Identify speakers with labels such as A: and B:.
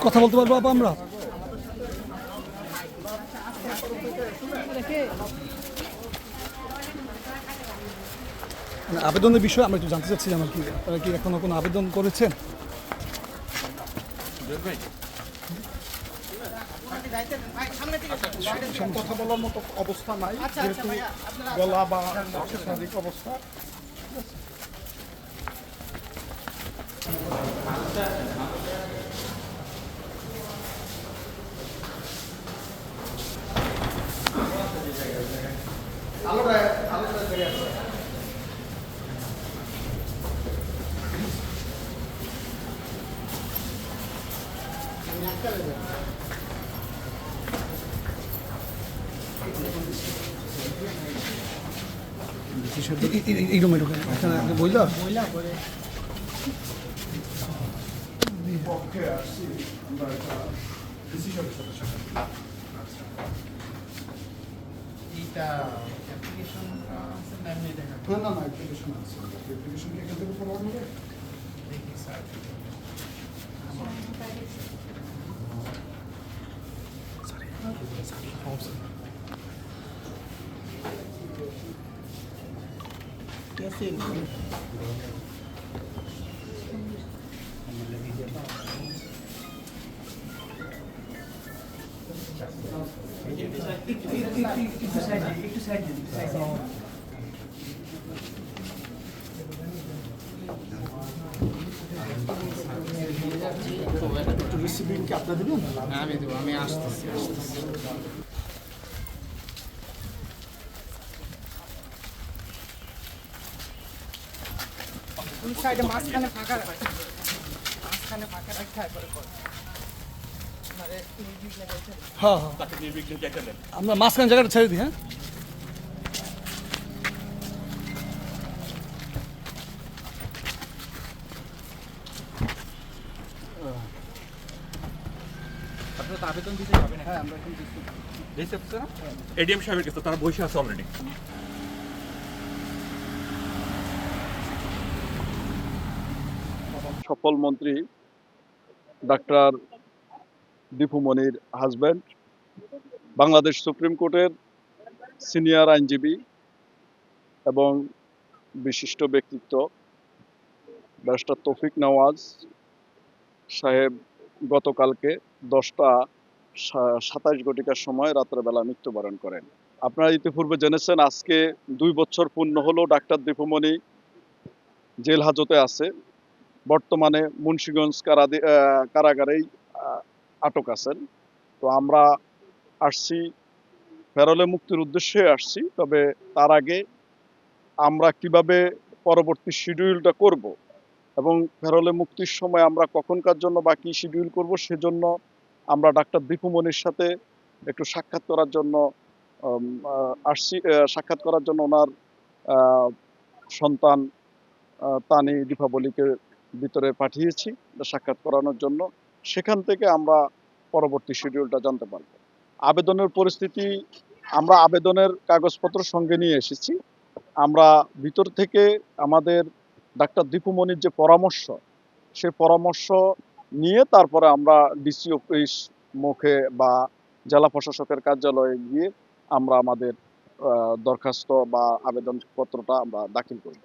A: কথা বলতে পারবো আপা আমরা? আবেদনের বিষয়ে আমরা একটু জানতে চাচ্ছিলাম আর কি, আপনারা কি এখনো কোনো আবেদন করেছেন?
B: কথা বলার মতো অবস্থা নাই, যেহেতু গলা বা শারীরিক অবস্থা।
A: এই রুমে ঢুকে বইলা
B: পক্ষে আসছি আমরা একটা ডিসিশনের সাথে সাথে।
C: এইটা অ্যাপ্লিকেশন আছে না এমনি দেখা
B: না না অ্যাপ্লিকেশন আছে, অ্যাপ্লিকেশন কি এখান থেকে পড়া হবে?
C: দেখি স্যার
B: রিসিভিং কি আপনারা দেবেন?
C: আমি দেবো, আমি আসতেছি। ওই সাইডে মাঝখানে ফাঁকা রাখতে হয় পরে কর। মানে মিউজিক লাগাইতে
A: হ্যাঁ হ্যাঁ, আমরা মাঝখানে জায়গাটা ছেড়ে দিই। হ্যাঁ,
D: আপনারা তো আবেদন দিতে যাবেন। হ্যাঁ, আমরা এখন রিসেপশন এডিএম সাহেবের কাছে, তারা বসে আছে অলরেডি।
E: সফল মন্ত্রী ডাক্তার দীপু মনির হাজব্যান্ড, বাংলাদেশ সুপ্রিম কোর্টের সিনিয়র আইনজীবী এবং বিশিষ্ট ব্যক্তিত্ব ব্যারিস্টার তৌফিক নওয়াজ সাহেব গতকালকে 10টা 27 ঘটিকার সময় রাত্রেবেলা মৃত্যুবরণ করেন। আপনারা ইতিপূর্বে জেনেছেন আজকে 2 বছর পূর্ণ হলো ডাক্তার দীপু মনি জেল হাজতে আছে। বর্তমানে মুন্সিগঞ্জ কারাগারেই আটক আছেন। তো আমরা আসছি, ফেরলে মুক্তির উদ্দেশ্যে আসছি। তবে তার আগে আমরা কিভাবে পরবর্তী শিডিউলটা করব এবং ফেরলে মুক্তির সময় আমরা কখনকার জন্য বা কী শিডিউল করব, সেজন্য আমরা ডাক্তার দীপু মনির সাথে একটু সাক্ষাৎ করার জন্য আসছি। সাক্ষাৎ করার জন্য ওনার সন্তান তানি দীপাবলিকে ভিতরে পাঠিয়েছি সাক্ষাৎ করানোর জন্য। সেখান থেকে আমরা পরবর্তী শিডিউলটা জানতে পারব। আবেদনের পরিস্থিতি, আমরা আবেদনের কাগজপত্র সঙ্গে নিয়ে এসেছি। আমরা ভিতর থেকে আমাদের ডাক্তার দীপু মনির যে পরামর্শ, সে পরামর্শ নিয়ে তারপরে আমরা ডিসি অফিস মুখে বা জেলা প্রশাসকের কার্যালয়ে গিয়ে আমরা আমাদের দরখাস্ত বা আবেদনপত্রটা আমরা দাখিল করব।